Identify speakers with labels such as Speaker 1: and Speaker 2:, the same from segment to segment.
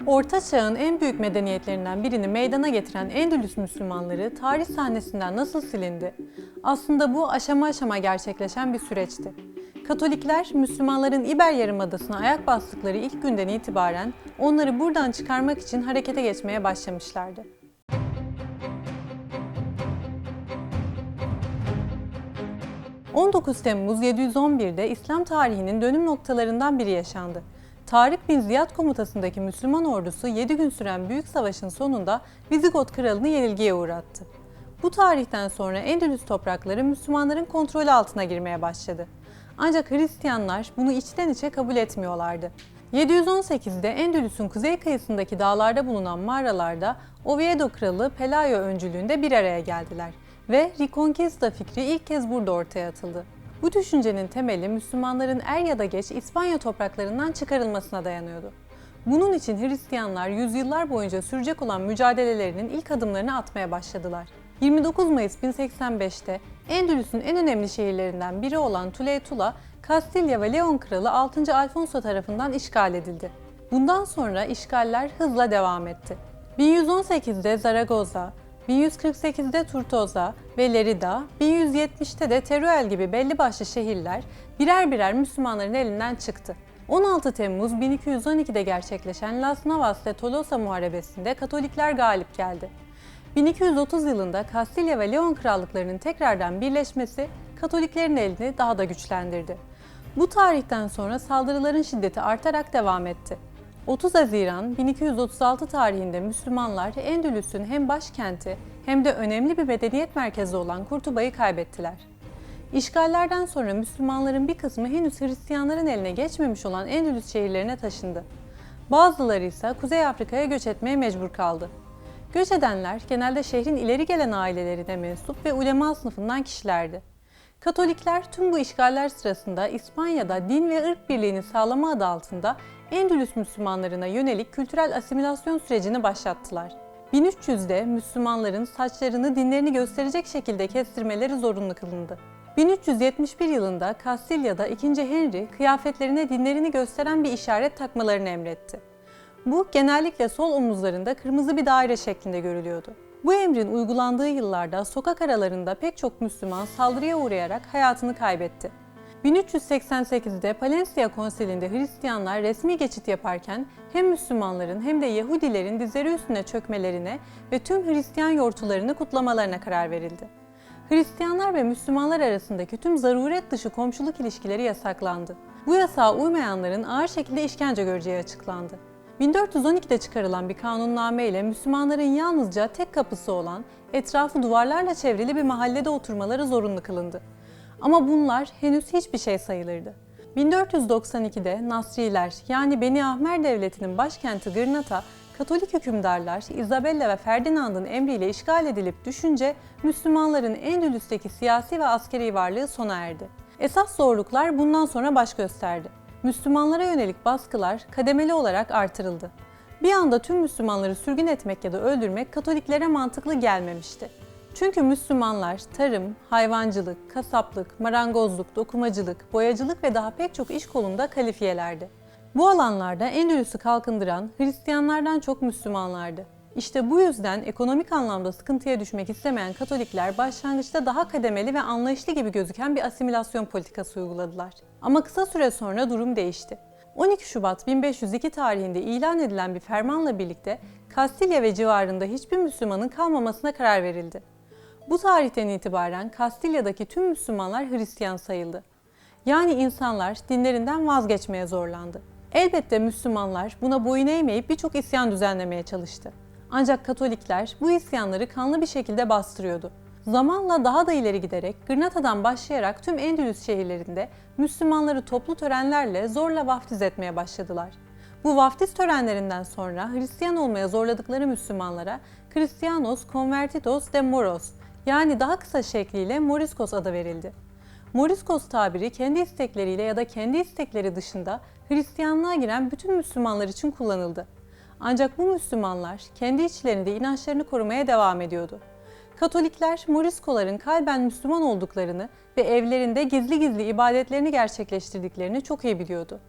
Speaker 1: Orta Çağ'ın en büyük medeniyetlerinden birini meydana getiren Endülüs Müslümanları tarih sahnesinden nasıl silindi? Aslında bu aşama aşama gerçekleşen bir süreçti. Katolikler, Müslümanların İber Yarımadası'na ayak bastıkları ilk günden itibaren onları buradan çıkarmak için harekete geçmeye başlamışlardı. ...19 Temmuz 711'de İslam tarihinin dönüm noktalarından biri yaşandı. Tarık bin Ziyad komutasındaki Müslüman ordusu 7 gün süren büyük savaşın sonunda Vizigot kralını yenilgiye uğrattı. Bu tarihten sonra Endülüs toprakları Müslümanların kontrolü altına girmeye başladı. Ancak Hristiyanlar bunu içten içe kabul etmiyorlardı. 718'de Endülüs'ün kuzey kıyısındaki dağlarda bulunan mağaralarda Oviedo kralı Pelayo öncülüğünde bir araya geldiler ve Reconquista fikri ilk kez burada ortaya atıldı. Bu düşüncenin temeli Müslümanların er ya da geç İspanya topraklarından çıkarılmasına dayanıyordu. Bunun için Hristiyanlar yüzyıllar boyunca sürecek olan mücadelelerinin ilk adımlarını atmaya başladılar. 29 Mayıs 1085'te Endülüs'ün en önemli şehirlerinden biri olan Tuleytula, Kastilya ve Leon kralı 6. Alfonso tarafından işgal edildi. Bundan sonra işgaller hızla devam etti. 1118'de Zaragoza, 1148'de Tortosa ve Lerida, 1170'te de Teruel gibi belli başlı şehirler birer birer Müslümanların elinden çıktı. 16 Temmuz 1212'de gerçekleşen Las Navas de Tolosa Muharebesi'nde Katolikler galip geldi. 1230 yılında Kastilya ve Leon krallıklarının tekrardan birleşmesi Katoliklerin elini daha da güçlendirdi. Bu tarihten sonra saldırıların şiddeti artarak devam etti. 30 Haziran 1236 tarihinde Müslümanlar Endülüs'ün hem başkenti hem de önemli bir medeniyet merkezi olan Kurtuba'yı kaybettiler. İşgallerden sonra Müslümanların bir kısmı henüz Hristiyanların eline geçmemiş olan Endülüs şehirlerine taşındı. Bazıları ise Kuzey Afrika'ya göç etmeye mecbur kaldı. Göç edenler genelde şehrin ileri gelen ailelerine mensup ve ulema sınıfından kişilerdi. Katolikler tüm bu işgaller sırasında İspanya'da din ve ırk birliğini sağlama adı altında Endülüs Müslümanlarına yönelik kültürel asimilasyon sürecini başlattılar. 1300'de Müslümanların saçlarını dinlerini gösterecek şekilde kestirmeleri zorunlu kılındı. 1371 yılında Kastilya'da 2. Henry kıyafetlerine dinlerini gösteren bir işaret takmalarını emretti. Bu genellikle sol omuzlarında kırmızı bir daire şeklinde görülüyordu. Bu emrin uygulandığı yıllarda sokak aralarında pek çok Müslüman saldırıya uğrayarak hayatını kaybetti. 1388'de Palencia Konsili'nde Hristiyanlar resmi geçit yaparken hem Müslümanların hem de Yahudilerin dizleri üstüne çökmelerine ve tüm Hristiyan yortularını kutlamalarına karar verildi. Hristiyanlar ve Müslümanlar arasındaki tüm zaruret dışı komşuluk ilişkileri yasaklandı. Bu yasağa uymayanların ağır şekilde işkence göreceği açıklandı. 1412'de çıkarılan bir kanunname ile Müslümanların yalnızca tek kapısı olan, etrafı duvarlarla çevrili bir mahallede oturmaları zorunlu kılındı. Ama bunlar henüz hiçbir şey sayılırdı. 1492'de Nasriler yani Beni Ahmer Devleti'nin başkenti Gırnata, Katolik hükümdarlar Isabella ve Ferdinand'ın emriyle işgal edilip düşünce Müslümanların Endülüs'teki siyasi ve askeri varlığı sona erdi. Esas zorluklar bundan sonra baş gösterdi. Müslümanlara yönelik baskılar kademeli olarak artırıldı. Bir anda tüm Müslümanları sürgün etmek ya da öldürmek Katoliklere mantıklı gelmemişti. Çünkü Müslümanlar tarım, hayvancılık, kasaplık, marangozluk, dokumacılık, boyacılık ve daha pek çok iş kolunda kalifiyelerdi. Bu alanlarda Endülüs'ü kalkındıran Hristiyanlardan çok Müslümanlardı. İşte bu yüzden ekonomik anlamda sıkıntıya düşmek istemeyen Katolikler başlangıçta daha kademeli ve anlayışlı gibi gözüken bir asimilasyon politikası uyguladılar. Ama kısa süre sonra durum değişti. 12 Şubat 1502 tarihinde ilan edilen bir fermanla birlikte Kastilya ve civarında hiçbir Müslümanın kalmamasına karar verildi. Bu tarihten itibaren Kastilya'daki tüm Müslümanlar Hristiyan sayıldı. Yani insanlar dinlerinden vazgeçmeye zorlandı. Elbette Müslümanlar buna boyun eğmeyip birçok isyan düzenlemeye çalıştı. Ancak Katolikler bu isyanları kanlı bir şekilde bastırıyordu. Zamanla daha da ileri giderek Gırnata'dan başlayarak tüm Endülüs şehirlerinde Müslümanları toplu törenlerle zorla vaftiz etmeye başladılar. Bu vaftiz törenlerinden sonra Hristiyan olmaya zorladıkları Müslümanlara Christianos Convertidos de Moros yani daha kısa şekliyle Moriscos adı verildi. Moriscos tabiri kendi istekleriyle ya da kendi istekleri dışında Hristiyanlığa giren bütün Müslümanlar için kullanıldı. Ancak bu Müslümanlar kendi içlerinde inançlarını korumaya devam ediyordu. Katolikler, Moriskoların kalben Müslüman olduklarını ve evlerinde gizli gizli ibadetlerini gerçekleştirdiklerini çok iyi biliyordu.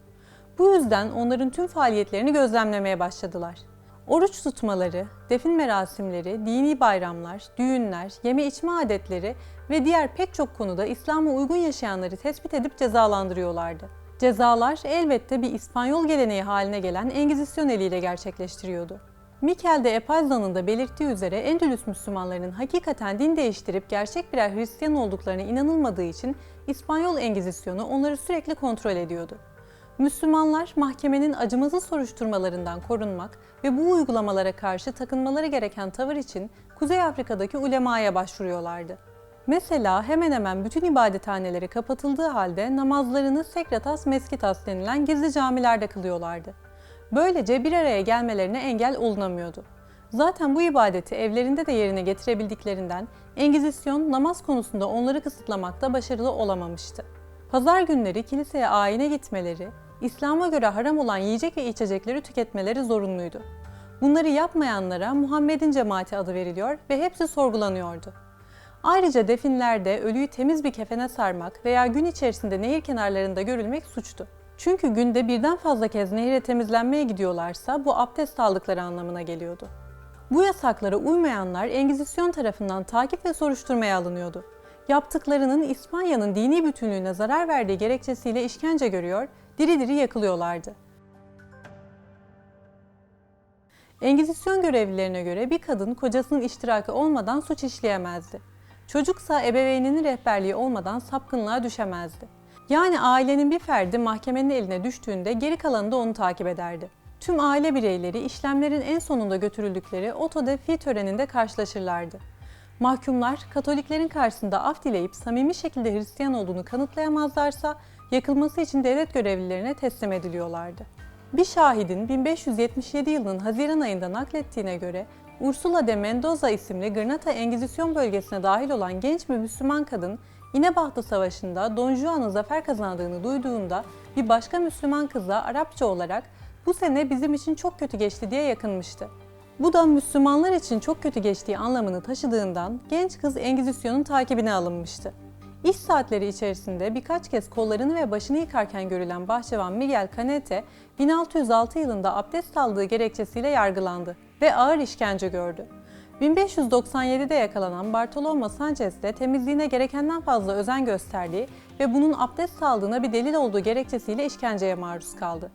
Speaker 1: Bu yüzden onların tüm faaliyetlerini gözlemlemeye başladılar. Oruç tutmaları, defin merasimleri, dini bayramlar, düğünler, yeme içme adetleri ve diğer pek çok konuda İslam'a uygun yaşayanları tespit edip cezalandırıyorlardı. Cezalar elbette bir İspanyol geleneği haline gelen Engizisyon eliyle gerçekleştiriyordu. Mikel de Epazda'nın da belirttiği üzere Endülüs Müslümanlarının hakikaten din değiştirip gerçek birer Hristiyan olduklarına inanılmadığı için İspanyol Engizisyonu onları sürekli kontrol ediyordu. Müslümanlar mahkemenin acımasız soruşturmalarından korunmak ve bu uygulamalara karşı takınmaları gereken tavır için Kuzey Afrika'daki ulemaya başvuruyorlardı. Mesela hemen hemen bütün ibadethaneleri kapatıldığı halde namazlarını Secretas Mesquitas denilen gizli camilerde kılıyorlardı. Böylece bir araya gelmelerine engel olunamıyordu. Zaten bu ibadeti evlerinde de yerine getirebildiklerinden Engizisyon namaz konusunda onları kısıtlamakta başarılı olamamıştı. Pazar günleri kiliseye ayine gitmeleri, İslam'a göre haram olan yiyecek ve içecekleri tüketmeleri zorunluydu. Bunları yapmayanlara Muhammed'in cemaati adı veriliyor ve hepsi sorgulanıyordu. Ayrıca definlerde ölüyü temiz bir kefene sarmak veya gün içerisinde nehir kenarlarında görülmek suçtu. Çünkü günde birden fazla kez nehire temizlenmeye gidiyorlarsa bu abdest aldıkları anlamına geliyordu. Bu yasaklara uymayanlar Engizisyon tarafından takip ve soruşturmaya alınıyordu. Yaptıklarının İspanya'nın dini bütünlüğüne zarar verdiği gerekçesiyle işkence görüyor, diri diri yakılıyorlardı. Engizisyon görevlilerine göre bir kadın kocasının iştirakı olmadan suç işleyemezdi. Çocuksa ebeveyninin rehberliği olmadan sapkınlığa düşemezdi. Yani ailenin bir ferdi mahkemenin eline düştüğünde geri kalanı da onu takip ederdi. Tüm aile bireyleri işlemlerin en sonunda götürüldükleri auto de fe töreninde karşılaşırlardı. Mahkumlar Katoliklerin karşısında af dileyip samimi şekilde Hristiyan olduğunu kanıtlayamazlarsa yakılması için devlet görevlilerine teslim ediliyorlardı. Bir şahidin 1577 yılının Haziran ayında naklettiğine göre Ursula de Mendoza isimli Granada Engizisyon bölgesine dahil olan genç bir Müslüman kadın İnebahtı Savaşı'nda Don Juan'ın zafer kazandığını duyduğunda bir başka Müslüman kıza Arapça olarak "Bu sene bizim için çok kötü geçti" diye yakınmıştı. Bu da Müslümanlar için çok kötü geçtiği anlamını taşıdığından genç kız Engizisyon'un takibine alınmıştı. İş saatleri içerisinde birkaç kez kollarını ve başını yıkarken görülen bahçıvan Miguel Canete, 1606 yılında abdest aldığı gerekçesiyle yargılandı ve ağır işkence gördü. 1597'de yakalanan Bartolomé Sanchez de temizliğine gerekenden fazla özen gösterdiği ve bunun abdest aldığına bir delil olduğu gerekçesiyle işkenceye maruz kaldı.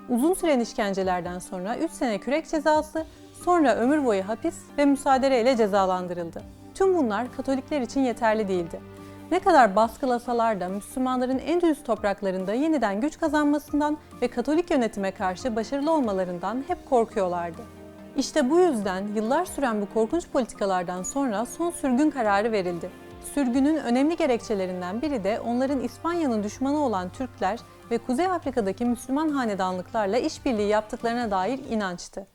Speaker 1: Uzun süren işkencelerden sonra 3 sene kürek cezası, sonra ömür boyu hapis ve müsaade ile cezalandırıldı. Tüm bunlar Katolikler için yeterli değildi. Ne kadar baskılasalar da Müslümanların Endülüs topraklarında yeniden güç kazanmasından ve Katolik yönetime karşı başarılı olmalarından hep korkuyorlardı. İşte bu yüzden yıllar süren bu korkunç politikalardan sonra son sürgün kararı verildi. Sürgünün önemli gerekçelerinden biri de onların İspanya'nın düşmanı olan Türkler ve Kuzey Afrika'daki Müslüman hanedanlıklarla işbirliği yaptıklarına dair inançtı.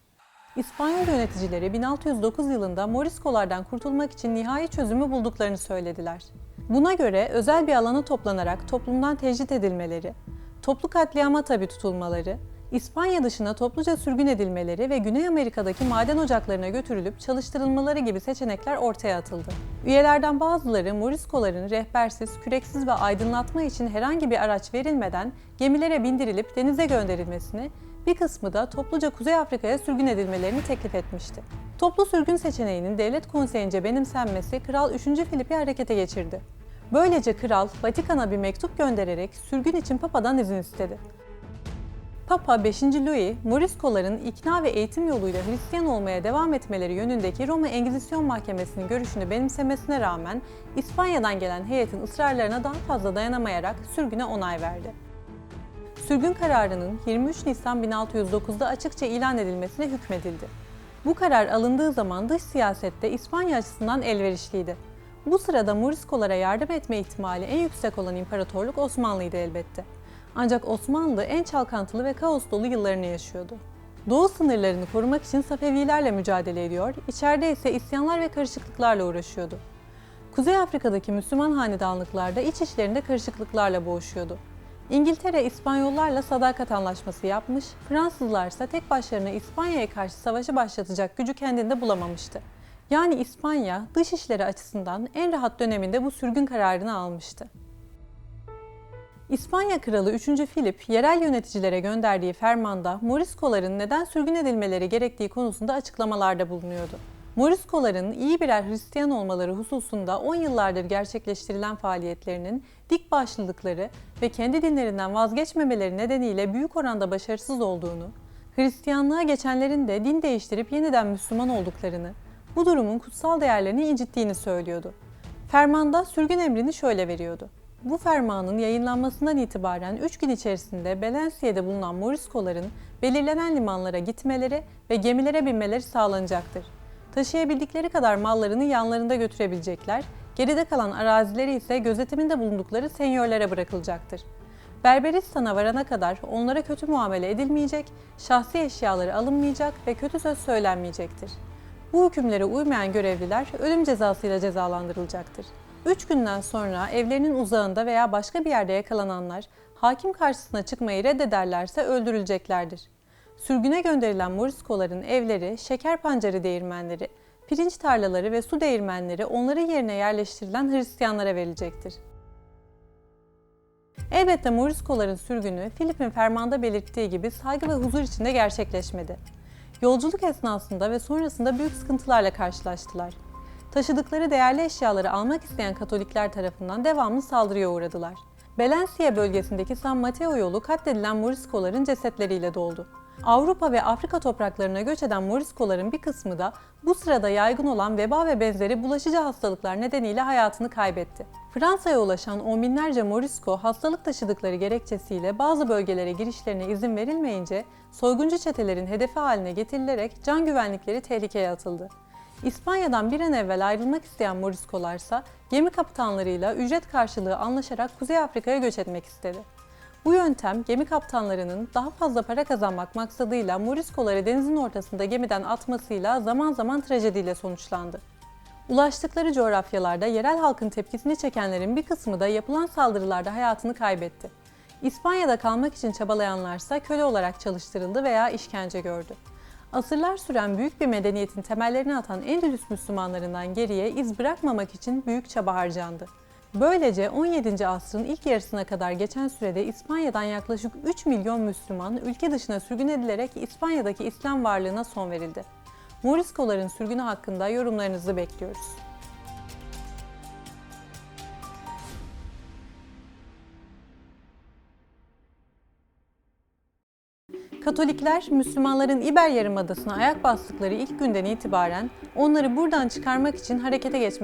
Speaker 1: İspanyol yöneticileri 1609 yılında Moriscolardan kurtulmak için nihai çözümü bulduklarını söylediler. Buna göre özel bir alana toplanarak toplumdan tecrit edilmeleri, toplu katliama tabi tutulmaları, İspanya dışına topluca sürgün edilmeleri ve Güney Amerika'daki maden ocaklarına götürülüp çalıştırılmaları gibi seçenekler ortaya atıldı. Üyelerden bazıları Moriscoların rehbersiz, küreksiz ve aydınlatma için herhangi bir araç verilmeden gemilere bindirilip denize gönderilmesini, bir kısmı da topluca Kuzey Afrika'ya sürgün edilmelerini teklif etmişti. Toplu sürgün seçeneğinin devlet konseyince benimsenmesi Kral 3. Filip'i harekete geçirdi. Böylece kral Vatikan'a bir mektup göndererek sürgün için Papa'dan izin istedi. Papa 5. Louis, Moriscoların ikna ve eğitim yoluyla Hristiyan olmaya devam etmeleri yönündeki Roma Engizisyon Mahkemesi'nin görüşünü benimsemesine rağmen İspanya'dan gelen heyetin ısrarlarına daha fazla dayanamayarak sürgüne onay verdi. Sürgün kararının 23 Nisan 1609'da açıkça ilan edilmesine hükmedildi. Bu karar alındığı zaman dış siyasette İspanya açısından elverişliydi. Bu sırada Moriscolara yardım etme ihtimali en yüksek olan imparatorluk Osmanlı'ydı elbette. Ancak Osmanlı en çalkantılı ve kaos dolu yıllarını yaşıyordu. Doğu sınırlarını korumak için Safevilerle mücadele ediyor, içeride ise isyanlar ve karışıklıklarla uğraşıyordu. Kuzey Afrika'daki Müslüman hanedanlıklar da iç işlerinde karışıklıklarla boğuşuyordu. İngiltere, İspanyollarla sadakat anlaşması yapmış, Fransızlar ise tek başlarına İspanya'ya karşı savaşı başlatacak gücü kendinde bulamamıştı. Yani İspanya, dış işleri açısından en rahat döneminde bu sürgün kararını almıştı. İspanya Kralı 3. Filip, yerel yöneticilere gönderdiği fermanda Moriskoların neden sürgün edilmeleri gerektiği konusunda açıklamalarda bulunuyordu. Moriskoların iyi birer Hristiyan olmaları hususunda 10 yıllardır gerçekleştirilen faaliyetlerinin dik başlılıkları ve kendi dinlerinden vazgeçmemeleri nedeniyle büyük oranda başarısız olduğunu, Hristiyanlığa geçenlerin de din değiştirip yeniden Müslüman olduklarını, bu durumun kutsal değerlerini incittiğini söylüyordu. Fermanda sürgün emrini şöyle veriyordu. Bu fermanın yayınlanmasından itibaren 3 gün içerisinde Valencia'da bulunan Moriskoların belirlenen limanlara gitmeleri ve gemilere binmeleri sağlanacaktır. Taşıyabildikleri kadar mallarını yanlarında götürebilecekler, geride kalan arazileri ise gözetiminde bulundukları senyörlere bırakılacaktır. Berberistan'a varana kadar onlara kötü muamele edilmeyecek, şahsi eşyaları alınmayacak ve kötü söz söylenmeyecektir. Bu hükümlere uymayan görevliler ölüm cezasıyla cezalandırılacaktır. 3 günden sonra evlerinin uzağında veya başka bir yerde yakalananlar hakim karşısına çıkmayı reddederlerse öldürüleceklerdir. Sürgüne gönderilen Moriskoların evleri, şeker pancarı değirmenleri, pirinç tarlaları ve su değirmenleri onların yerine yerleştirilen Hristiyanlara verilecektir. Elbette Moriskoların sürgünü Filip'in fermanda belirttiği gibi saygı ve huzur içinde gerçekleşmedi. Yolculuk esnasında ve sonrasında büyük sıkıntılarla karşılaştılar. Taşıdıkları değerli eşyaları almak isteyen Katolikler tarafından devamlı saldırıya uğradılar. Valencia bölgesindeki San Mateo yolu katledilen Moriskoların cesetleriyle doldu. Avrupa ve Afrika topraklarına göç eden Moriskoların bir kısmı da bu sırada yaygın olan veba ve benzeri bulaşıcı hastalıklar nedeniyle hayatını kaybetti. Fransa'ya ulaşan on binlerce Morisko hastalık taşıdıkları gerekçesiyle bazı bögelere girişlerine izin verilmeyince soyguncu çetelerin hedefi haline getirilerek can güvenlikleri tehlikeye atıldı. İspanya'dan bir an evvel ayrılmak isteyen Moriskolarsa gemi kaptanlarıyla ücret karşılığı anlaşarak Kuzey Afrika'ya göç etmek istedi. Bu yöntem gemi kaptanlarının daha fazla para kazanmak maksadıyla Moriskoları denizin ortasında gemiden atmasıyla zaman zaman trajediyle sonuçlandı. Ulaştıkları coğrafyalarda yerel halkın tepkisini çekenlerin bir kısmı da yapılan saldırılarda hayatını kaybetti. İspanya'da kalmak için çabalayanlarsa köle olarak çalıştırıldı veya işkence gördü. Asırlar süren büyük bir medeniyetin temellerini atan Endülüs Müslümanlarından geriye iz bırakmamak için büyük çaba harcandı. Böylece 17. asrın ilk yarısına kadar geçen sürede İspanya'dan yaklaşık 3 milyon Müslüman ülke dışına sürgün edilerek İspanya'daki İslam varlığına son verildi. Moriskoların sürgünü hakkında yorumlarınızı bekliyoruz. Katolikler, Müslümanların İber Yarımadası'na ayak bastıkları ilk günden itibaren onları buradan çıkarmak için harekete geçmeye